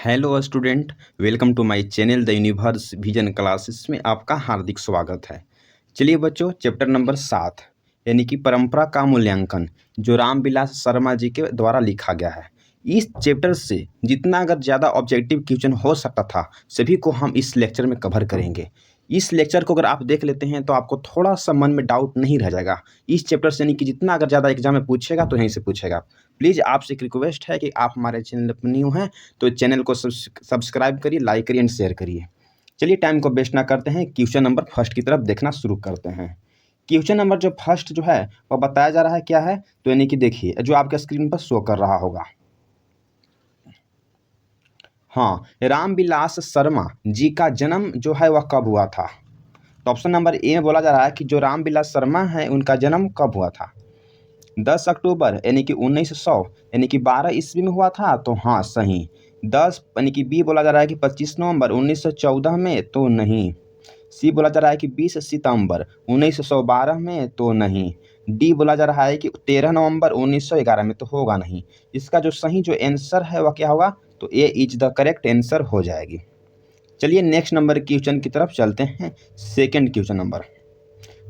Hello student, welcome to my channel the universe vision classes में आपका हार्दिक स्वागत है। चलिए बच्चों, चैप्टर नंबर 7 यानी कि परंपरा का मूल्यांकन जो रामविलास शर्मा जी के द्वारा लिखा गया है। इस चैप्टर से जितना अगर ज़्यादा ऑब्जेक्टिव क्वेश्चन हो सकता था सभी को हम इस लेक्चर में कवर करेंगे। इस लेक्चर को अगर आप देख लेते हैं तो आपको थोड़ा सा मन में डाउट नहीं रह जाएगा। इस चैप्टर से यानी कि जितना अगर ज़्यादा एग्जाम में पूछेगा तो यहीं से पूछेगा। प्लीज़ आपसे एक रिक्वेस्ट है कि आप हमारे चैनल पर न्यू हैं तो चैनल को सब्सक्राइब करिए, लाइक करिए एंड शेयर करिए। चलिए टाइम को वेस्ट ना करते हैं, क्वेश्चन नंबर फर्स्ट की तरफ देखना शुरू करते हैं। क्वेश्चन नंबर जो फर्स्ट जो है वो बताया जा रहा है क्या है, तो यानी कि देखिए जो आपके स्क्रीन पर शो कर रहा होगा। हाँ, रामविलास शर्मा जी का जन्म जो है वह कब हुआ था। तो ऑप्शन नंबर ए में बोला जा रहा है कि जो रामविलास शर्मा है उनका जन्म कब हुआ था। 10 अक्टूबर यानी कि 1900 यानी कि 12 ईस्वी में हुआ था, तो हाँ सही। 10 यानी कि बी बोला जा रहा है कि 25 नवंबर 1914 में, तो नहीं। सी बोला जा रहा है कि 20 सितंबर 1912 में, तो नहीं। डी बोला जा रहा है कि 13 नवंबर 1911 में, तो होगा नहीं। इसका जो सही जो आंसर है वह क्या होगा, तो ए इज द करेक्ट आंसर हो जाएगी। चलिए नेक्स्ट नंबर क्वेश्चन की तरफ चलते हैं। सेकंड क्वेश्चन नंबर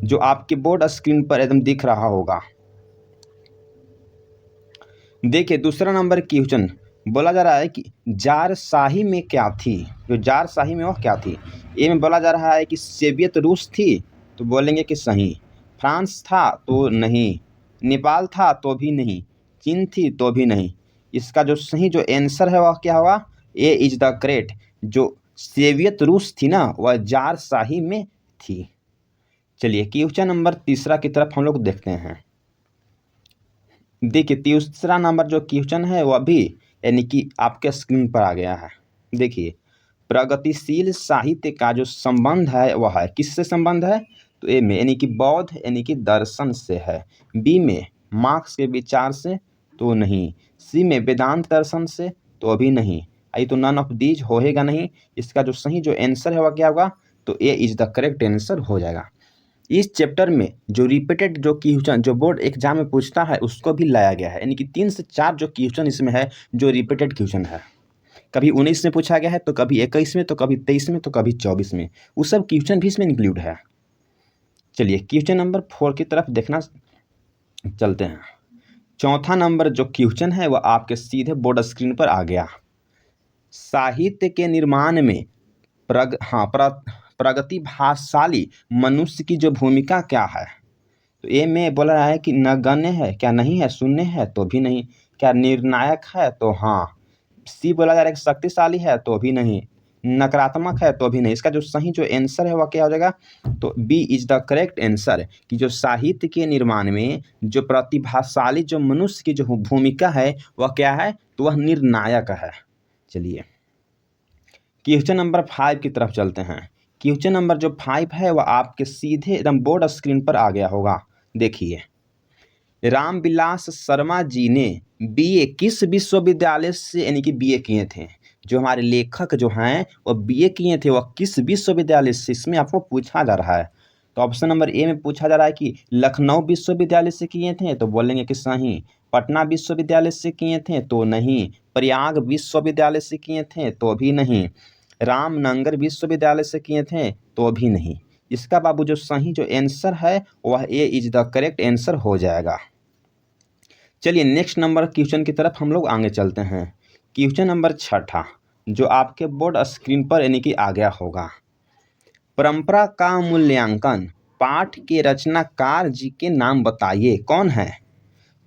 जो आपके बोर्ड स्क्रीन पर एकदम दिख रहा होगा। देखिए दूसरा नंबर क्वेश्चन बोला जा रहा है कि जार-शाही में क्या थी। जो जार-शाही में वह क्या थी। ए में बोला जा रहा है कि सोवियत रूस थी, तो बोलेंगे कि सही। फ्रांस था, तो नहीं। नेपाल था, तो भी नहीं। चीन थी, तो भी नहीं। इसका जो सही जो आंसर है वह क्या होगा, ए इज द करेक्ट। जो सोवियत रूस थी ना वह जार-शाही में थी। चलिए क्वेश्चन नंबर तीसरा की तरफ हम लोग देखते हैं। देखिए तीसरा नंबर जो क्वेश्चन है वह भी यानी कि आपके स्क्रीन पर आ गया है। देखिए प्रगतिशील साहित्य का जो संबंध है वह है किससे संबंध है, तो ए में यानी कि बौद्ध यानी कि दर्शन से है। बी में मार्क्स के विचार से, तो नहीं। सी में वेदांत दर्शन से, तो अभी नहीं। आई तो नन ऑफ दीज होएगा नहीं। इसका जो सही जो आंसर है वह क्या होगा, तो ए इज द करेक्ट आंसर हो जाएगा। इस चैप्टर में जो रिपीटेड जो क्वेश्चन जो बोर्ड एग्जाम में पूछता है उसको भी लाया गया है, यानी कि 3 से 4 जो क्वेश्चन इसमें है जो रिपीटेड क्वेश्चन है। कभी 19 में पूछा गया है, तो कभी 21 में, तो कभी 23 में, तो कभी 24 में। वो सब क्वेश्चन भी इसमें इंक्लूड है। चलिए क्वेश्चन नंबर 4 की तरफ देखना चलते हैं। चौथा नंबर जो क्वेश्चन है वह आपके सीधे बोर्ड स्क्रीन पर आ गया। साहित्य के निर्माण में प्रगतिभाशाली मनुष्य की जो भूमिका क्या है, तो ए में बोला रहा है कि नगण्य है, क्या नहीं है, शून्य है, तो भी नहीं। क्या निर्णायक है, तो हाँ। सी बोला जा रहा है कि शक्तिशाली है, तो भी नहीं। नकारात्मक है, तो भी नहीं। इसका जो सही जो आंसर है वह क्या हो जाएगा, तो B is the correct answer. कि जो साहित्य के निर्माण में जो प्रतिभाशाली जो मनुष्य की जो भूमिका है वह क्या है, तो वह निर्णायक है। चलिए क्वेश्चन नंबर 5 की तरफ चलते हैं। क्वेश्चन नंबर जो 5 है वह आपके सीधे एकदम बोर्ड स्क्रीन पर आ गया होगा। देखिए रामविलास शर्मा जी ने बीए किस विश्वविद्यालय से यानी कि बीए किए थे। जो हमारे लेखक जो हैं वह बीए किए थे वह किस विश्वविद्यालय से, इसमें आपको पूछा जा रहा है। तो ऑप्शन नंबर ए में पूछा जा रहा है कि लखनऊ विश्वविद्यालय से किए थे, तो बोलेंगे कि सही। पटना विश्वविद्यालय से किए थे, तो नहीं। प्रयाग विश्वविद्यालय से किए थे, तो भी नहीं। रामनगर विश्वविद्यालय से किए थे, तो भी नहीं। इसका बाबू जो सही जो आंसर है वह ए इज द करेक्ट आंसर हो जाएगा। चलिए नेक्स्ट नंबर क्वेश्चन की तरफ हम लोग आगे चलते हैं। क्वेश्चन नंबर 6 जो आपके बोर्ड स्क्रीन पर यानी कि आ गया होगा। परंपरा का मूल्यांकन पाठ के रचनाकार जी के नाम बताइए, कौन है।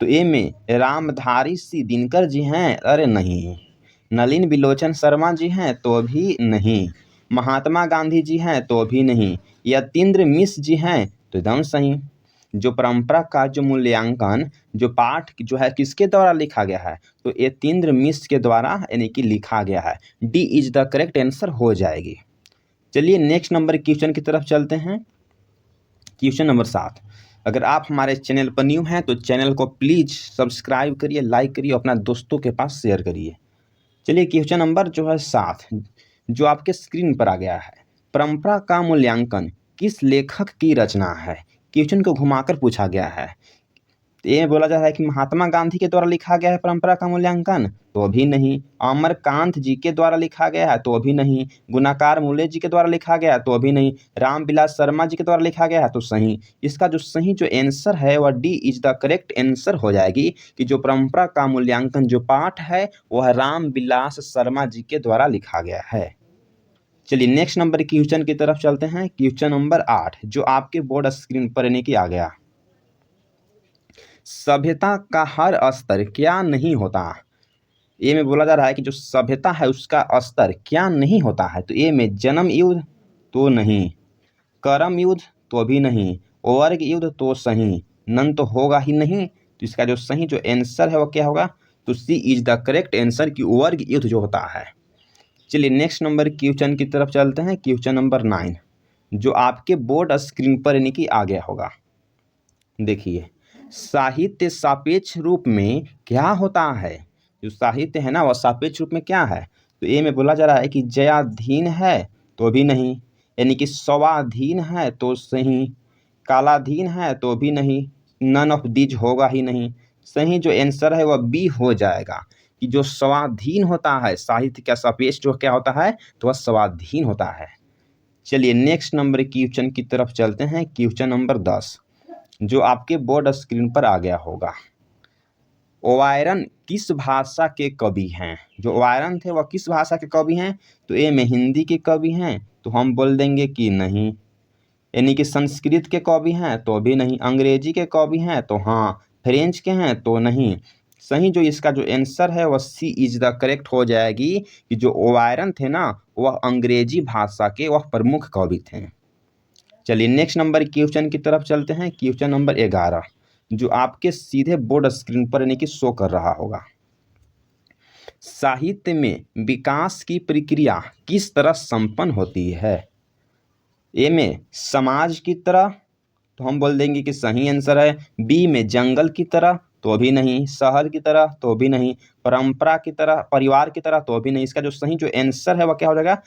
तो ए में रामधारी सिंह दिनकर जी हैं, अरे नहीं। नलिन बिलोचन शर्मा जी हैं, तो भी नहीं। महात्मा गांधी जी हैं, तो भी नहीं। यतीन्द्र मिश्र जी हैं, तो एकदम सही। जो परंपरा का जो मूल्यांकन जो पाठ जो है किसके द्वारा लिखा गया है, तो यतीन्द्र मिश्र के द्वारा यानी कि लिखा गया है। D is the correct answer हो जाएगी। चलिए नेक्स्ट नंबर क्वेश्चन की तरफ चलते हैं। क्वेश्चन नंबर 7 अगर आप हमारे चैनल पर न्यू हैं तो चैनल को प्लीज़ सब्सक्राइब करिए, लाइक करिए, अपना दोस्तों के पास शेयर करिए। चलिए क्वेश्चन नंबर जो है 7 जो आपके स्क्रीन पर आ गया है। परंपरा का मूल्यांकन किस लेखक की रचना है। क्वेश्चन को घुमाकर पूछा गया है। तो ये बोला जा रहा है कि महात्मा गांधी के द्वारा लिखा गया है परंपरा का मूल्यांकन, तो भी नहीं। अमरकांत जी के द्वारा लिखा गया है, तो भी नहीं। गुणाकार मूले जी के द्वारा लिखा गया है, तो भी नहीं। रामविलास शर्मा जी के द्वारा लिखा गया है, तो सही। इसका जो सही जो आंसर है वह D is the correct answer हो जाएगी कि जो परंपरा का मूल्यांकन जो पाठ है वह रामविलास शर्मा जी के द्वारा लिखा गया है। चलिए नेक्स्ट नंबर क्वेश्चन की तरफ चलते हैं। क्वेश्चन नंबर 8 जो आपके बोर्ड स्क्रीन पर यानी कि आ गया। सभ्यता का हर स्तर क्या नहीं होता। ए में बोला जा रहा है कि जो सभ्यता है उसका स्तर क्या नहीं होता है। तो ए में जन्म युद्ध तो नहीं, कर्म युद्ध तो भी नहीं, वर्ग युद्ध तो सही, नन तो होगा ही नहीं। तो इसका जो सही जो आंसर है वो क्या होगा, तो सी इज द करेक्ट आंसर कि वर्ग युद्ध जो होता है। चलिए नेक्स्ट नंबर क्वेश्चन की तरफ चलते हैं। क्वेश्चन नंबर 9 जो आपके बोर्ड स्क्रीन पर यानी कि आ गया होगा। देखिए साहित्य सापेक्ष रूप में क्या होता है। जो साहित्य है ना वह सापेक्ष रूप में क्या है। तो ए में बोला जा रहा है कि जयाधीन है तो भी नहीं, यानी कि स्वाधीन है तो सही, कालाधीन है तो भी नहीं, नन ऑफ दीज होगा ही नहीं। सही जो आंसर है वह बी हो जाएगा कि जो स्वाधीन होता है साहित्य का सापेक्ष जो क्या होता है तो वह स्वाधीन होता है। चलिए नेक्स्ट नंबर क्वेश्चन की तरफ चलते हैं। क्वेश्चन नंबर 10 जो आपके बोर्ड स्क्रीन पर आ गया होगा। वायरन किस भाषा के कवि हैं। जो वायरन थे वह किस भाषा के कवि हैं। तो ए में हिंदी के कवि हैं, तो हम बोल देंगे कि नहीं। यानी कि संस्कृत के कवि हैं तो भी नहीं, अंग्रेजी के कवि हैं तो हाँ, फ्रेंच के हैं तो नहीं। सही जो इसका जो आंसर है वह सी इज द करेक्ट हो जाएगी कि जो वायरन थे ना वह अंग्रेजी भाषा के वह प्रमुख कवि थे। चलिए नेक्स्ट नंबर क्वेश्चन की तरफ चलते हैं। क्वेश्चन नंबर 11 जो आपके सीधे बोर्ड स्क्रीन पर यानी कि शो कर रहा होगा। साहित्य में विकास की प्रक्रिया किस तरह संपन्न होती है। ए में समाज की तरह, तो हम बोल देंगे कि सही आंसर है। बी में जंगल की तरह, तो भी नहीं। शहर की तरह, तो भी नहीं। परंपरा की तरह, परिवार की तरह, तो भी नहीं। इसका जो सही जो आंसर है वह क्या हो जाएगा,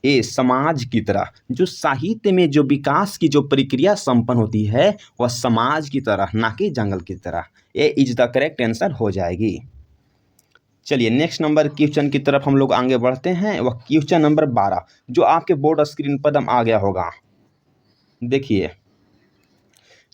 ए समाज की तरह। जो साहित्य में जो विकास की जो प्रक्रिया संपन्न होती है वह समाज की तरह, ना कि जंगल की तरह। ए इज द करेक्ट आंसर हो जाएगी। चलिए नेक्स्ट नंबर क्वेश्चन की तरफ हम लोग आगे बढ़ते हैं। वह क्वेश्चन नंबर 12 जो आपके बोर्ड स्क्रीन पर आ गया होगा। देखिए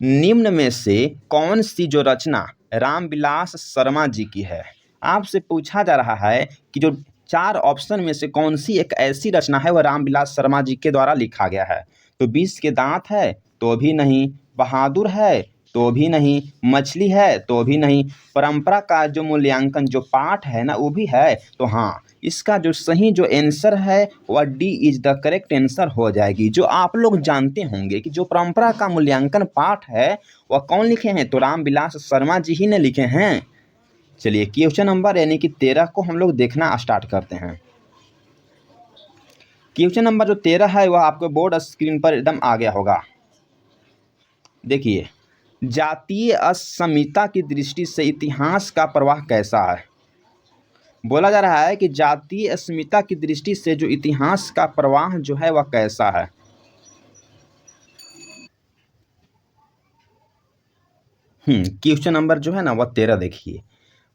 निम्न में से कौन सी जो रचना रामविलास शर्मा जी की है। आपसे पूछा जा रहा है कि जो 4 ऑप्शन में से कौन सी एक ऐसी रचना है वह रामविलास शर्मा जी के द्वारा लिखा गया है। तो 20 के दांत है तो भी नहीं, बहादुर है तो भी नहीं, मछली है तो भी नहीं, परंपरा का जो मूल्यांकन जो पाठ है ना वो भी है तो हाँ। इसका जो सही जो आंसर है वह D is the correct answer हो जाएगी। जो आप लोग जानते होंगे कि जो परंपरा का मूल्यांकन पाठ है वह कौन लिखे हैं, तो रामविलास शर्मा जी ही ने लिखे हैं। चलिए क्वेश्चन नंबर यानी कि 13 को हम लोग देखना स्टार्ट करते हैं। क्वेश्चन नंबर जो 13 है वह आपको बोर्ड स्क्रीन पर एकदम आ गया होगा। देखिए जातीय अस्मिता की दृष्टि से इतिहास का प्रवाह कैसा है। बोला जा रहा है कि जातीय अस्मिता की दृष्टि से जो इतिहास का प्रवाह जो है वह कैसा है। क्वेश्चन नंबर जो है ना वह 13 देखिए।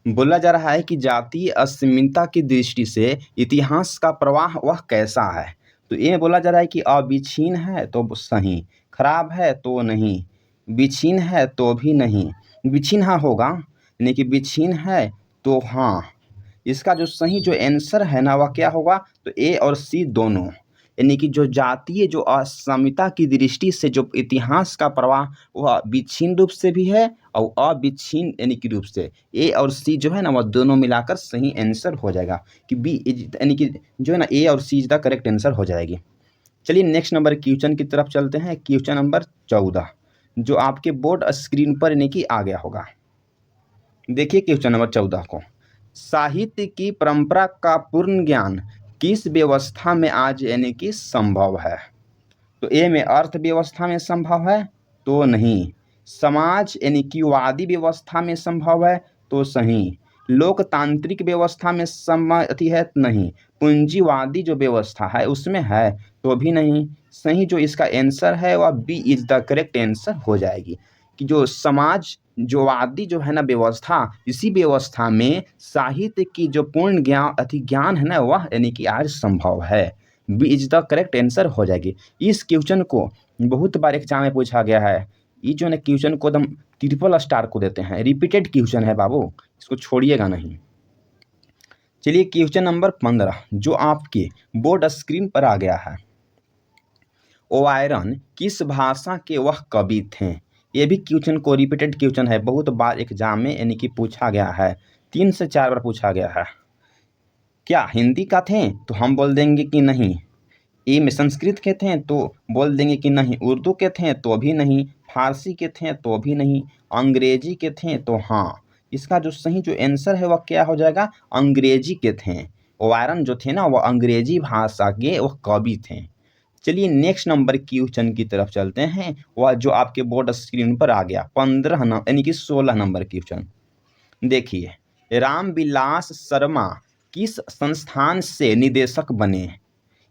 बोला जा रहा है कि जातीय अस्मिता की दृष्टि से इतिहास का प्रवाह वह कैसा है। तो ये बोला जा रहा है कि अविच्छिन्न है तो सही, खराब है तो नहीं, विच्छिन्न है तो भी नहीं। विच्छिन्न हाँ होगा, यानी कि विच्छिन्न है तो हाँ। इसका जो सही जो आंसर है ना वह क्या होगा, तो ए और सी दोनों। यानी कि जो जातीय जो असमिता की दृष्टि से जो इतिहास का प्रवाह वह विच्छिन्न रूप से भी है और अविच्छिन्न यानी कि रूप से। ए और सी जो है ना वह दोनों मिलाकर सही आंसर हो जाएगा कि बी यानी कि जो है ना ए और सी इज द करेक्ट आंसर हो जाएगी। चलिए नेक्स्ट नंबर क्वेश्चन की तरफ चलते हैं। क्वेश्चन नंबर 14 जो आपके बोर्ड स्क्रीन पर यानी कि आ गया होगा। देखिए क्वेश्चन नंबर 14 को, साहित्य की परंपरा का पूर्ण ज्ञान किस व्यवस्था में आज यानी कि संभव है। तो ए में अर्थव्यवस्था में संभव है तो नहीं, समाज यानी कि वादी व्यवस्था में संभव है तो सही, लोकतांत्रिक व्यवस्था में सम्मति है नहीं, पूंजीवादी जो व्यवस्था है उसमें है तो भी नहीं। सही जो इसका आंसर है वह B is the correct answer हो जाएगी कि जो समाज जो वादी जो है ना व्यवस्था, इसी व्यवस्था में साहित्य की जो पूर्ण ज्ञान है ना वह यानी कि आज संभव है। B is the correct answer हो जाएगी। इस क्वेश्चन को बहुत बार एग्जाम में पूछा गया है। ये जो है ना क्वेश्चन को एकदम ट्रिपल स्टार को देते हैं, रिपीटेड क्वेश्चन है बाबू, इसको छोड़िएगा नहीं। चलिए क्वेश्चन नंबर 15 जो आपके बोर्ड स्क्रीन पर आ गया है। ओवायरन किस भाषा के वह कवि थे? ये भी क्वेश्चन को रिपीटेड क्वेश्चन है, बहुत बार एग्जाम में यानी कि पूछा गया है, 3 से 4 बार पूछा गया है। क्या हिंदी का थे? तो हम बोल देंगे कि नहीं। ए में संस्कृत के थे तो बोल देंगे कि नहीं। उर्दू के थे तो भी नहीं। फारसी के थे तो भी नहीं। अंग्रेजी के थे तो हाँ। इसका जो सही जो आंसर है वह क्या हो जाएगा? अंग्रेजी के थे। ओवायरन जो थे ना वह अंग्रेजी भाषा के वह कवि थे। चलिए नेक्स्ट नंबर क्वेश्चन की तरफ चलते हैं, वह जो आपके बोर्ड स्क्रीन पर आ गया 15 यानी कि 16 नंबर क्वेश्चन। देखिए, रामविलास शर्मा किस संस्थान से निदेशक बने?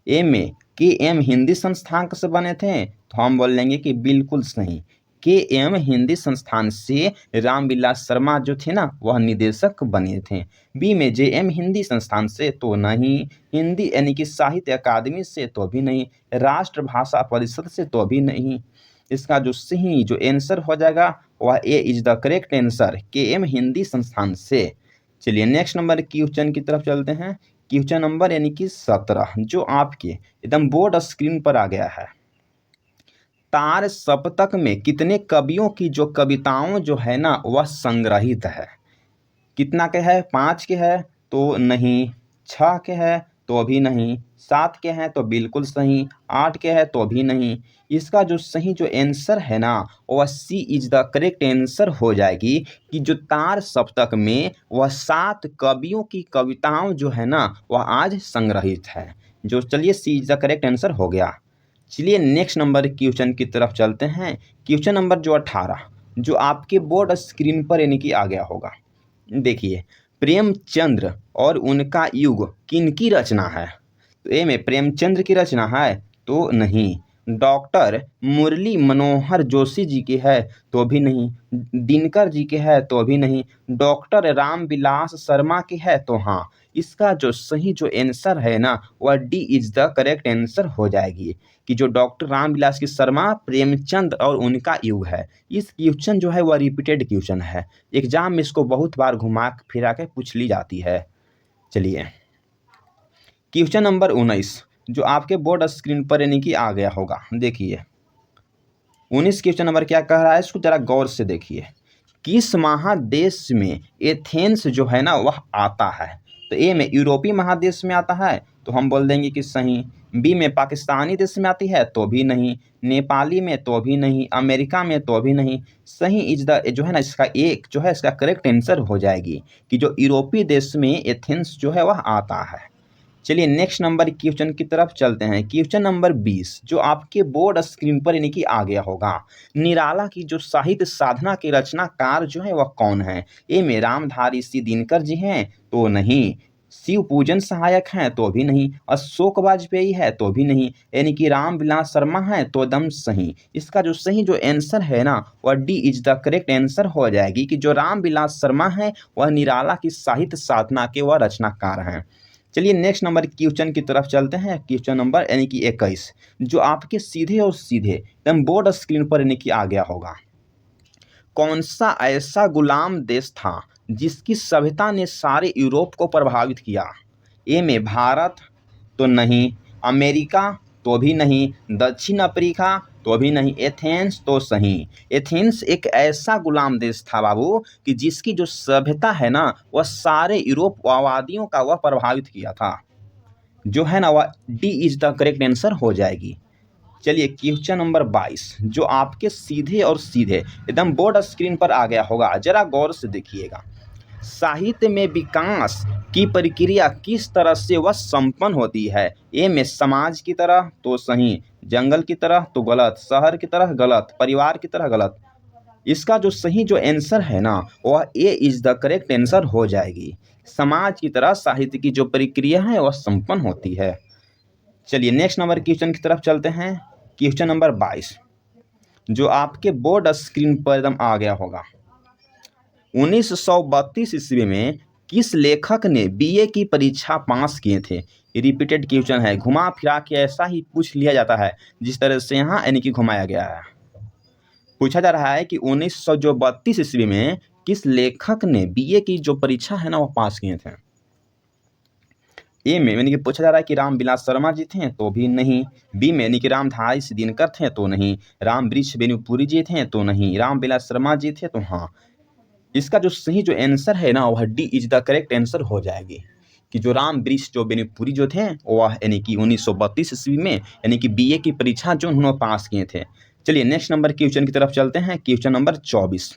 ए में के एम हिंदी संस्थान से बने थे तो हम बोल लेंगे कि बिल्कुल सही, के एम हिंदी संस्थान से रामविलास शर्मा जो थे ना वह निदेशक बने थे। बी में जे एम हिंदी संस्थान से तो नहीं। हिंदी यानी कि साहित्य अकादमी से तो भी नहीं। राष्ट्र भाषा परिषद से तो भी नहीं। इसका जो सही जो आंसर हो जाएगा वह ए इज द करेक्ट आंसर, के एम हिंदी संस्थान से। चलिए नेक्स्ट नंबर क्वेश्चन की तरफ चलते हैं। क्वेश्चन नंबर यानी कि 17 जो आपके एकदम बोर्ड स्क्रीन पर आ गया है। तार सप्तक में कितने कवियों की जो कविताओं जो है ना वह संग्रहित है? कितना के है? 5 के है तो नहीं। 6 के है तो भी नहीं। 7 के हैं तो बिल्कुल सही। 8 के है तो भी नहीं। इसका जो सही जो आंसर है ना वह सी इज द करेक्ट आंसर हो जाएगी कि जो तार सप्तक में वह 7 कवियों की कविताओं जो है ना वह आज संग्रहित है। जो चलिए सी इज द करेक्ट आंसर हो गया। चलिए नेक्स्ट नंबर क्वेश्चन की तरफ चलते हैं। क्वेश्चन नंबर जो 18 जो आपके बोर्ड स्क्रीन पर यानी कि आ गया होगा। देखिए, प्रेमचंद्र और उनका युग किनकी रचना है? तो ए में प्रेमचंद्र की रचना है तो नहीं। डॉक्टर मुरली मनोहर जोशी जी की है तो भी नहीं। दिनकर जी के है तो भी नहीं। डॉक्टर रामविलास शर्मा की है तो हाँ। इसका जो सही जो आंसर है ना वह D is the correct answer हो जाएगी कि जो डॉक्टर रामविलास की शर्मा, प्रेमचंद और उनका युग है। इस क्वेश्चन जो है वह रिपीटेड क्वेश्चन है, एग्जाम में इसको बहुत बार घुमा फिरा के पूछ ली जाती है। चलिए क्वेश्चन नंबर 19 जो आपके बोर्ड स्क्रीन पर यानी कि आ गया होगा। देखिए 19 क्वेश्चन नंबर क्या कह रहा है, इसको जरा गौर से देखिए। किस महादेश में एथेंस जो है ना वह आता है? तो ए में यूरोपीय महादेश में आता है तो हम बोल देंगे कि सही। बी में पाकिस्तानी देश में आती है तो भी नहीं। नेपाली में तो भी नहीं। अमेरिका में तो भी नहीं। सही इज द जो है ना इसका एक जो है इसका करेक्ट आंसर हो जाएगी कि जो यूरोपीय देश में एथेंस जो है वह आता है। चलिए नेक्स्ट नंबर क्वेश्चन की तरफ चलते हैं। क्वेश्चन नंबर 20 जो आपके बोर्ड स्क्रीन पर यानी कि आ गया होगा। निराला की जो साहित्य साधना के रचनाकार जो है वह कौन है? ए में रामधारी सी दिनकर जी हैं तो नहीं। शिव पूजन सहायक हैं तो भी नहीं। अशोक वाजपेयी है तो भी नहीं। यानी कि रामविलास शर्मा है तो एकदम सही। इसका जो सही जो आंसर है ना वह D is the correct answer हो जाएगी कि जो रामविलास शर्मा है वह निराला की साहित्य साधना के वह रचनाकार हैं। चलिए नेक्स्ट नंबर क्वेश्चन की तरफ चलते हैं। क्वेश्चन नंबर यानी कि 21 जो आपके सीधे और सीधे एकदम बोर्ड स्क्रीन पर यानी कि आ गया होगा। कौन सा ऐसा गुलाम देश था जिसकी सभ्यता ने सारे यूरोप को प्रभावित किया? ए में भारत तो नहीं। अमेरिका तो भी नहीं। दक्षिण अफ्रीका तो भी नहीं। एथेंस तो सही। एथेंस एक ऐसा गुलाम देश था बाबू कि जिसकी जो सभ्यता है ना वह सारे यूरोपवादियों का वह प्रभावित किया था। जो है ना वह D is the correct answer हो जाएगी। चलिए क्वेश्चन नंबर 22 जो आपके सीधे और सीधे एकदम बोर्ड स्क्रीन पर आ गया होगा, जरा गौर से देखिएगा। साहित्य में विकास की प्रक्रिया किस तरह से वह संपन्न होती है? ए में समाज की तरह तो सही। जंगल की तरह तो गलत। शहर की तरह गलत। परिवार की तरह गलत। इसका जो सही जो आंसर है ना वह ए इज द करेक्ट आंसर हो जाएगी। समाज की तरह साहित्य की जो प्रक्रिया है वह संपन्न होती है। चलिए नेक्स्ट नंबर क्वेश्चन की तरफ चलते हैं। क्वेश्चन नंबर 22 जो आपके बोर्ड स्क्रीन पर एकदम आ गया होगा। 1932 ईस्वी में किस लेखक ने बीए की परीक्षा पास किए थे? रिपीटेड क्वेश्चन है, घुमा फिरा के ऐसा ही पूछ लिया जाता है जिस तरह से यहाँ यानी कि घुमाया गया है। पूछा जा रहा है कि 1932 ईस्वी में किस लेखक ने बीए की जो परीक्षा है ना वो पास किए थे। ए में यानी कि पूछा जा रहा है कि रामविलास शर्मा जी थे तो भी नहीं, बी में यानी कि रामधारी दिनकर थे तो नहीं, रामवृक्ष बेनीपुरी जी थे तो नहीं, रामविलास शर्मा जी थे तो हाँ। इसका जो सही जो आंसर है ना वह D is the correct answer हो जाएगी कि जो रामवृक्ष जो बेनीपुरी जो थे वह यानी कि 1932 ईस्वी में यानी कि बीए की परीक्षा जो उन्होंने पास किए थे। चलिए नेक्स्ट नंबर क्वेश्चन की तरफ चलते हैं। क्वेश्चन नंबर 24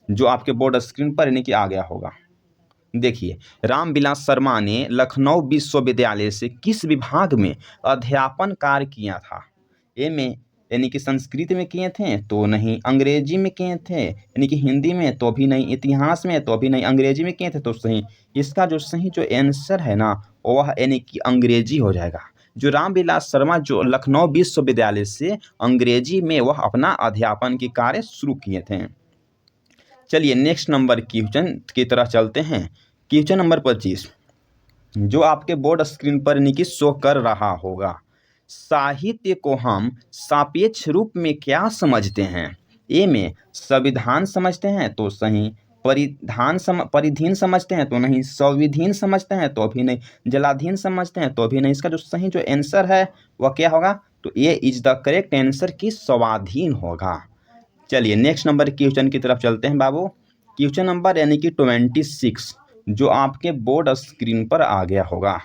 जो आपके बोर्ड स्क्रीन पर यानी कि आ गया होगा। देखिए, रामविलास शर्मा ने लखनऊ विश्वविद्यालय से किस विभाग में अध्यापन कार्य किया था? ए में यानी कि संस्कृत में किए थे तो नहीं, अंग्रेजी में किए थे यानी कि हिंदी में तो भी नहीं, इतिहास में तो भी नहीं, अंग्रेजी में किए थे तो सही। इसका जो सही जो आंसर है ना वह यानी कि अंग्रेजी हो जाएगा। जो रामविलास शर्मा जो लखनऊ विश्वविद्यालय से अंग्रेजी में वह अपना अध्यापन के कार्य शुरू किए थे। चलिए नेक्स्ट नंबर क्वेश्चन की तरफ चलते हैं। क्वेश्चन नंबर 25 जो आपके बोर्ड स्क्रीन पर यानी कि शो कर रहा होगा। साहित्य को हम सापेक्ष रूप में क्या समझते हैं? ए में संविधान समझते हैं तो सही, परिधीन समझते हैं तो नहीं, संविधीन समझते हैं तो भी नहीं, जलाधीन समझते हैं तो भी नहीं। इसका जो सही जो आंसर है वह क्या होगा? तो ए इज द करेक्ट आंसर की स्वाधीन होगा। चलिए नेक्स्ट नंबर क्वेश्चन की तरफ चलते हैं बाबू। क्वेश्चन नंबर यानी कि 26 जो आपके बोर्ड स्क्रीन पर आ गया होगा।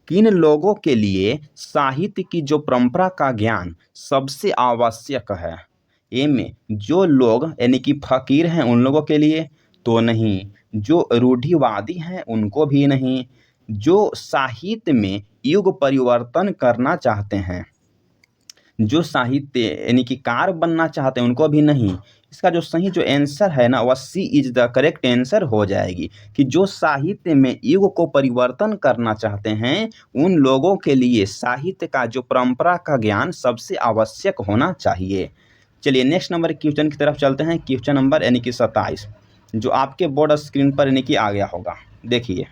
किन लोगों के लिए साहित्य की जो परंपरा का ज्ञान सबसे आवश्यक है? ए में जो लोग यानी कि फकीर हैं उन लोगों के लिए तो नहीं, जो रूढ़िवादी हैं उनको भी नहीं, जो साहित्य में युग परिवर्तन करना चाहते हैं, जो साहित्य यानी कि कार बनना चाहते हैं उनको भी नहीं। इसका जो सही जो आंसर है ना वह सी इज द करेक्ट आंसर हो जाएगी कि जो साहित्य में युग को परिवर्तन करना चाहते हैं उन लोगों के लिए साहित्य का जो परंपरा का ज्ञान सबसे आवश्यक होना चाहिए। चलिए नेक्स्ट नंबर क्वेश्चन की तरफ चलते हैं। क्वेश्चन नंबर यानी कि 27 जो आपके बोर्ड स्क्रीन पर यानी कि आ गया होगा। देखिए,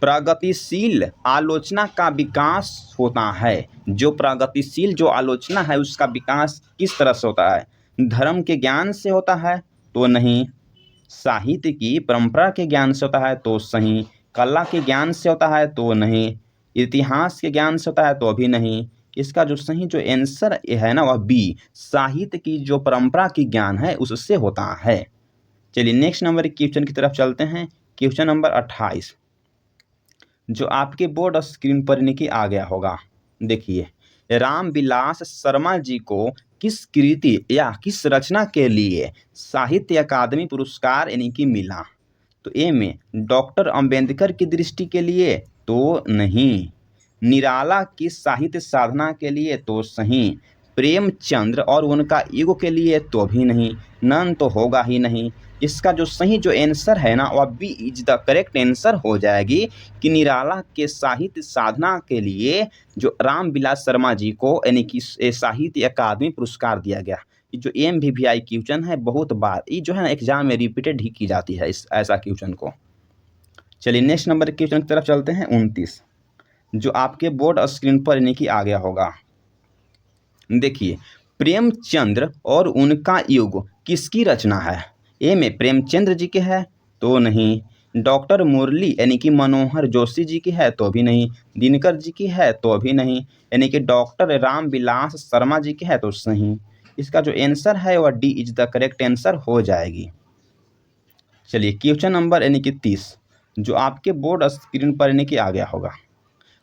प्रगतिशील आलोचना का विकास होता है। जो प्रगतिशील जो आलोचना है उसका विकास किस तरह से होता है? धर्म के ज्ञान से होता है तो नहीं, साहित्य की परंपरा के ज्ञान से होता है तो सही, कला के ज्ञान से होता है तो नहीं, इतिहास के ज्ञान से होता है तो भी नहीं। इसका जो सही जो आंसर है ना वह बी, साहित्य की जो परंपरा की ज्ञान है उससे होता है। चलिए नेक्स्ट नंबर क्वेश्चन की तरफ चलते हैं। क्वेश्चन नंबर 28 जो आपके बोर्ड स्क्रीन पर यानी कि आ गया होगा। देखिए, रामविलास शर्मा जी को किस कृति या किस रचना के लिए साहित्य अकादमी पुरस्कार यानी कि मिला? तो ए में डॉक्टर अंबेडकर की दृष्टि के लिए तो नहीं, निराला की साहित्य साधना के लिए तो सही, प्रेमचंद्र और उनका युग के लिए तो भी नहीं, नन तो होगा ही नहीं। इसका जो सही जो आंसर है ना वह B is the correct answer हो जाएगी कि निराला के साहित्य साधना के लिए जो रामविलास शर्मा जी को यानी कि साहित्य अकादमी पुरस्कार दिया गया। ये जो MVVI क्वेश्चन है बहुत बार ये जो है ना एग्जाम में रिपीटेड ही की जाती है इस ऐसा क्वेश्चन को। चलिए नेक्स्ट नंबर क्वेश्चन की तरफ चलते हैं। 29 जो आपके बोर्ड स्क्रीन पर यानी कि आ गया होगा। देखिए, प्रेमचंद्र और उनका युग किसकी रचना है? ए में प्रेमचंद्र जी के है तो नहीं, डॉक्टर मुरली यानी कि मनोहर जोशी जी की है तो भी नहीं, दिनकर जी की है तो भी नहीं, यानी कि डॉक्टर रामविलास शर्मा जी की है तो सही। इसका जो आंसर है वह D is the correct answer हो जाएगी। चलिए क्वेश्चन नंबर यानी कि 30 जो आपके बोर्ड स्क्रीन पर यानी कि आ गया होगा।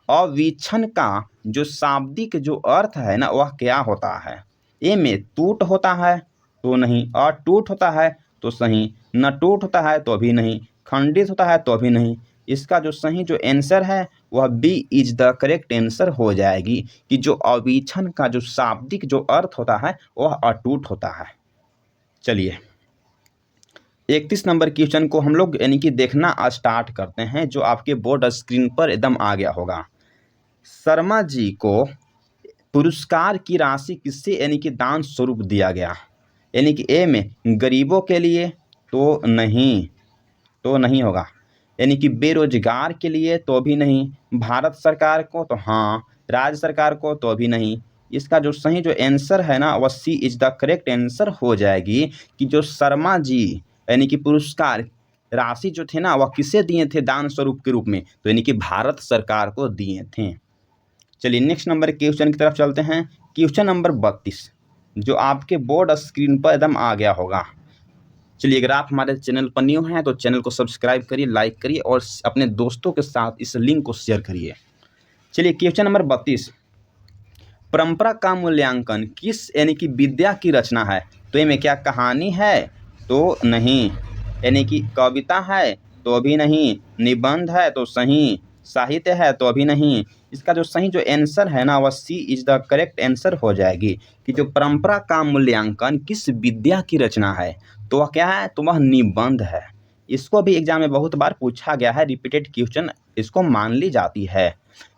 अवीक्षण का जो शाब्दिक जो अर्थ है ना वह क्या होता है? ए में टूट होता है तो नहीं, अटूट होता है तो सही, न टूट होता है तो भी नहीं, खंडित होता है तो भी नहीं। इसका जो सही जो आंसर है वह B is the correct answer हो जाएगी कि जो अवीक्षण का जो शाब्दिक जो अर्थ होता है वह अटूट होता है। चलिए 31 नंबर क्वेश्चन को हम लोग यानी कि देखना स्टार्ट करते हैं जो आपके बोर्ड स्क्रीन पर एकदम आ गया होगा। शर्मा जी को पुरस्कार की राशि किससे यानी कि दान स्वरूप दिया गया? यानी कि ए में गरीबों के लिए तो नहीं, तो नहीं होगा। यानी कि बेरोजगार के लिए तो भी नहीं, भारत सरकार को तो हाँ, राज्य सरकार को तो भी नहीं। इसका जो सही जो आंसर है ना, वह सी इज द करेक्ट आंसर हो जाएगी कि जो शर्मा जी यानी कि पुरस्कार राशि जो थे ना, वह किसे दिए थे दान स्वरूप के रूप में, तो यानी कि भारत सरकार को दिए थे। चलिए नेक्स्ट नंबर क्वेश्चन की तरफ चलते हैं। क्वेश्चन नंबर 32 जो आपके बोर्ड स्क्रीन पर एकदम आ गया होगा। चलिए अगर आप हमारे चैनल पर न्यू हैं तो चैनल को सब्सक्राइब करिए, लाइक करिए और अपने दोस्तों के साथ इस लिंक को शेयर करिए। चलिए क्वेश्चन नंबर 32, परंपरा का मूल्यांकन किस यानी कि विद्या की रचना है? तो इनमें क्या कहानी है? तो नहीं। यानी कि कविता है? तो भी नहीं। निबंध है? तो सही। साहित्य है? तो भी नहीं। इसका जो सही जो आंसर है ना, वह सी इज द करेक्ट आंसर हो जाएगी कि जो परंपरा का मूल्यांकन किस विद्या की रचना है, तो वह क्या है? तो वह निबंध है। इसको भी एग्जाम में बहुत बार पूछा गया है, रिपीटेड क्वेश्चन इसको मान ली जाती है।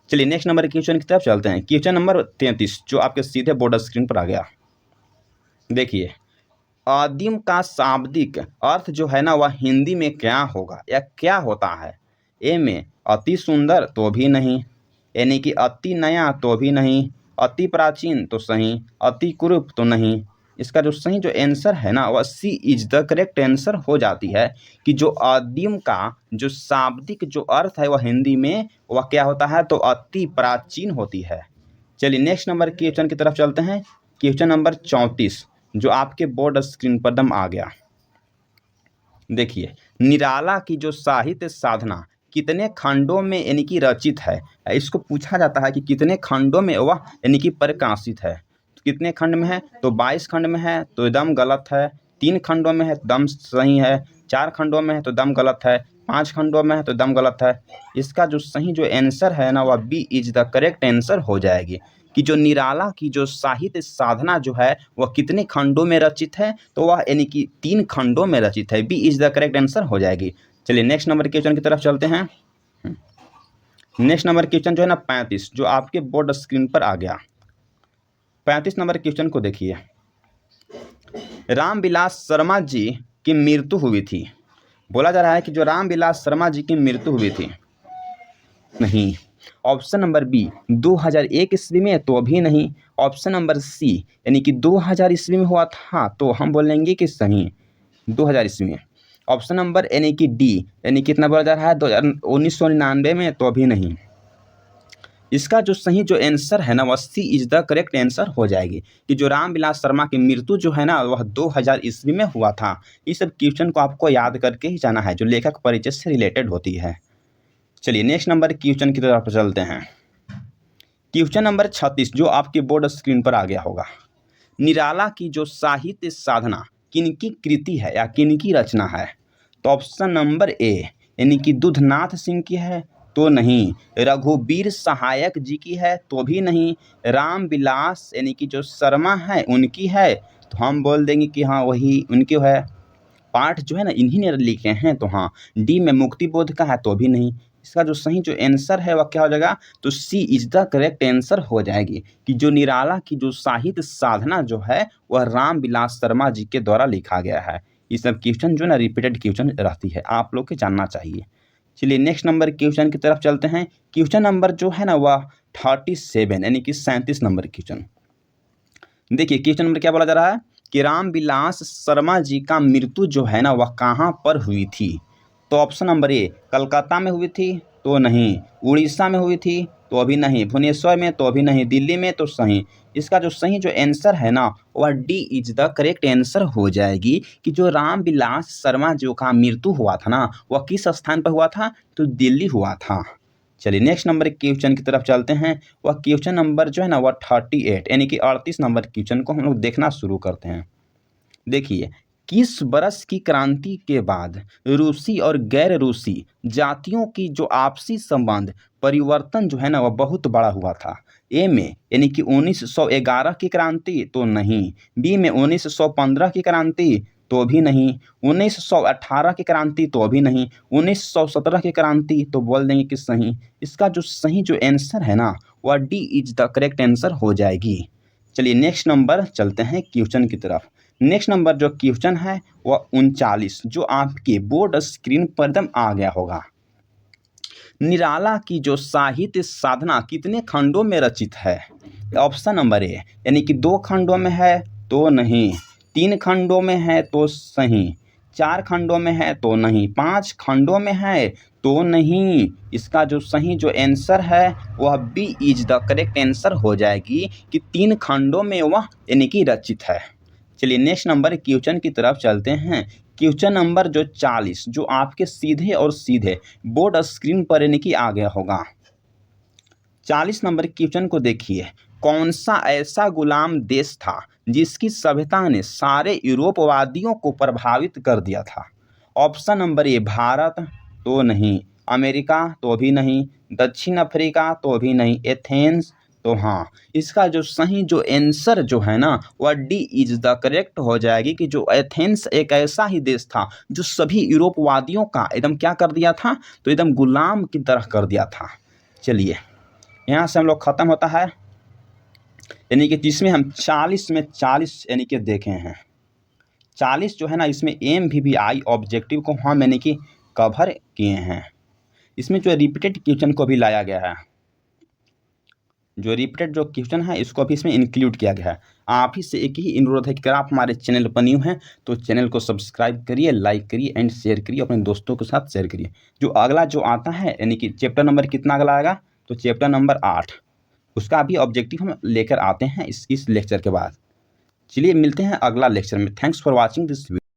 चलिए नेक्स्ट नंबर क्वेश्चन की तरफ चलते हैं। क्वेश्चन नंबर 33 जो आपके सीधे बोर्ड स्क्रीन पर आ गया। देखिए, आदिम का शाब्दिक अर्थ जो है ना, वह हिंदी में क्या होगा या क्या होता है? ए में अति सुंदर तो भी नहीं, यानी कि अति नया तो भी नहीं, अति प्राचीन तो सही, अति कुरूप तो नहीं। इसका जो सही जो आंसर है ना, वह सी इज द करेक्ट आंसर हो जाती है कि जो आदिम का जो शाब्दिक जो अर्थ है वह हिंदी में वह क्या होता है? तो अति प्राचीन होती है। चलिए नेक्स्ट नंबर क्वेश्चन की तरफ चलते हैं। क्वेश्चन नंबर 34 जो आपके बोर्ड स्क्रीन पर दम आ गया। देखिए, निराला की जो साहित्य साधना कितने खंडों में यानी कि रचित है? इसको पूछा जाता है कि कितने खंडों में वह यानी कि प्रकाशित है। तो कितने खंड में है? तो 22 खंड में है, तो एकदम गलत है। 3 खंडों में है तो दम सही है। 4 खंडों में है तो दम गलत है। 5 खंडों में है तो दम गलत है। इसका जो सही जो आंसर है ना, वह B is the correct answer हो जाएगी कि जो निराला की जो साहित्य साधना जो है वह कितने खंडों में रचित है? तो वह यानी कि 3 खंडों में रचित है। B is the correct answer हो जाएगी। चलिए नेक्स्ट नंबर क्वेश्चन की तरफ चलते हैं। नेक्स्ट नंबर क्वेश्चन जो है ना 35 जो आपके बोर्ड स्क्रीन पर आ गया। 35 नंबर क्वेश्चन को देखिए, रामविलास शर्मा जी की मृत्यु हुई थी। बोला जा रहा है कि जो रामविलास शर्मा जी की मृत्यु हुई थी। नहीं। ऑप्शन नंबर बी 2001 ईस्वी में, तो भी नहीं। ऑप्शन नंबर सी यानी कि 2000 ईस्वी में हुआ था, तो हम बोलेंगे कि सही 2000 ईस्वी में। ऑप्शन नंबर यानी कि डी यानी कितना बोला जा रहा है? 1999 में, तो भी नहीं। इसका जो सही जो आंसर है ना, वह सी इज द करेक्ट आंसर हो जाएगी कि जो रामविलास शर्मा की मृत्यु जो है ना, वह 2000 ईस्वी में हुआ था। इस सब क्वेश्चन को आपको याद करके ही जाना है जो लेखक परिचय से रिलेटेड होती है। चलिए नेक्स्ट नंबर क्वेश्चन की तरफ चलते हैं। क्वेश्चन नंबर 36 जो आपके बोर्ड स्क्रीन पर आ गया होगा। निराला की जो साहित्य साधना किनकी कृति है या किनकी रचना है? तो ऑप्शन नंबर ए यानी कि दुधनाथ सिंह की है, तो नहीं। रघुवीर सहायक जी की है, तो भी नहीं। रामविलास यानी कि जो शर्मा है उनकी है, तो हम बोल देंगे कि हाँ वही उनकी है। पाठ जो है ना इन्हीं ने लिखे हैं, तो हाँ। डी में मुक्ति बोध का है, तो भी नहीं। इसका जो सही जो आंसर है वह क्या हो जाएगा? तो सी इज द करेक्ट आंसर हो जाएगी कि जो निराला की जो साहित्य साधना जो है वह रामविलास शर्मा जी के द्वारा लिखा गया है। ये सब क्वेश्चन जो है ना रिपीटेड क्वेश्चन रहती है, आप लोग के जानना चाहिए। चलिए नेक्स्ट नंबर क्वेश्चन की तरफ चलते हैं। क्वेश्चन नंबर जो है ना वह 37 यानी कि 37 नंबर क्वेश्चन। देखिए क्वेश्चन नंबर क्या बोला जा रहा है कि रामविलास शर्मा जी का मृत्यु जो है ना वह कहाँ पर हुई थी? तो ऑप्शन नंबर ए कलकत्ता में हुई थी, तो नहीं। उड़ीसा में हुई थी, तो अभी नहीं। भुवनेश्वर में, तो अभी नहीं। दिल्ली में, तो सही। इसका जो सही जो आंसर है ना वह D is the correct answer हो जाएगी कि जो रामविलास शर्मा जी का मृत्यु हुआ था ना वह किस स्थान पर हुआ था? तो दिल्ली हुआ था। चलिए नेक्स्ट नंबर क्वेश्चन की तरफ चलते हैं। वह क्वेश्चन नंबर जो है ना वह 38 यानी कि 38 नंबर क्वेश्चन को हम लोग देखना शुरू करते हैं। देखिए, किस बरस की क्रांति के बाद रूसी और गैर रूसी जातियों की जो आपसी संबंध परिवर्तन जो है ना वह बहुत बड़ा हुआ था? ए में यानी कि 1911 की क्रांति, तो नहीं। बी में 1915 की क्रांति, तो भी नहीं। 1918 की क्रांति, तो भी नहीं। 1917 की क्रांति, तो बोल देंगे कि सही। इसका जो सही जो आंसर है ना वह D is the correct answer हो जाएगी। चलिए नेक्स्ट नंबर चलते हैं क्वेश्चन की तरफ। नेक्स्ट नंबर जो क्वेश्चन है वह 39 जो आपके बोर्ड स्क्रीन पर एकदम आ गया होगा। निराला की जो साहित्य साधना कितने खंडों में रचित है? ऑप्शन नंबर ए यानी कि 2 खंडों में है तो नहीं, 3 खंडों में है तो सही, 4 खंडों में है तो नहीं, 5 खंडों में है तो नहीं। इसका जो सही जो आंसर है वह B is the correct answer हो जाएगी कि 3 खंडों में वह यानी कि रचित है। चलिए नेक्स्ट नंबर क्वेश्चन की तरफ चलते हैं। क्वेश्चन नंबर जो 40 जो आपके सीधे और सीधे बोर्ड स्क्रीन पर यानी कि आ गया होगा। 40 नंबर क्वेश्चन को देखिए, कौन सा ऐसा गुलाम देश था जिसकी सभ्यता ने सारे यूरोपवादियों को प्रभावित कर दिया था? ऑप्शन नंबर ए भारत तो नहीं, अमेरिका तो भी नहीं, दक्षिण अफ्रीका तो भी नहीं, एथेंस तो हाँ। इसका जो सही जो आंसर जो है ना वह डी इज द करेक्ट हो जाएगी कि जो एथेंस एक ऐसा ही देश था जो सभी यूरोपवादियों का एकदम क्या कर दिया था, तो एकदम गुलाम की तरह कर दिया था। चलिए यहाँ से हम लोग ख़त्म होता है, यानी कि जिसमें हम 40 में 40 यानी कि देखे हैं। 40 जो है ना इसमें MVVI ऑब्जेक्टिव को हम यानी कि कवर किए हैं। इसमें जो रिपीटेड क्वेश्चन को भी लाया गया है, जो रिपीटेड जो क्वेश्चन है इसको भी इसमें इंक्लूड किया गया है। आप ही से एक ही अनुरोध है कि अगर आप हमारे चैनल पर न्यू हैं तो चैनल को सब्सक्राइब करिए, लाइक करिए एंड शेयर करिए, अपने दोस्तों के साथ शेयर करिए। जो अगला जो आता है यानी कि चैप्टर नंबर कितना अगला आएगा, तो चैप्टर नंबर 8 उसका भी ऑब्जेक्टिव हम लेकर आते हैं इस लेक्चर के बाद। चलिए मिलते हैं अगला लेक्चर में। Thanks for watching this video.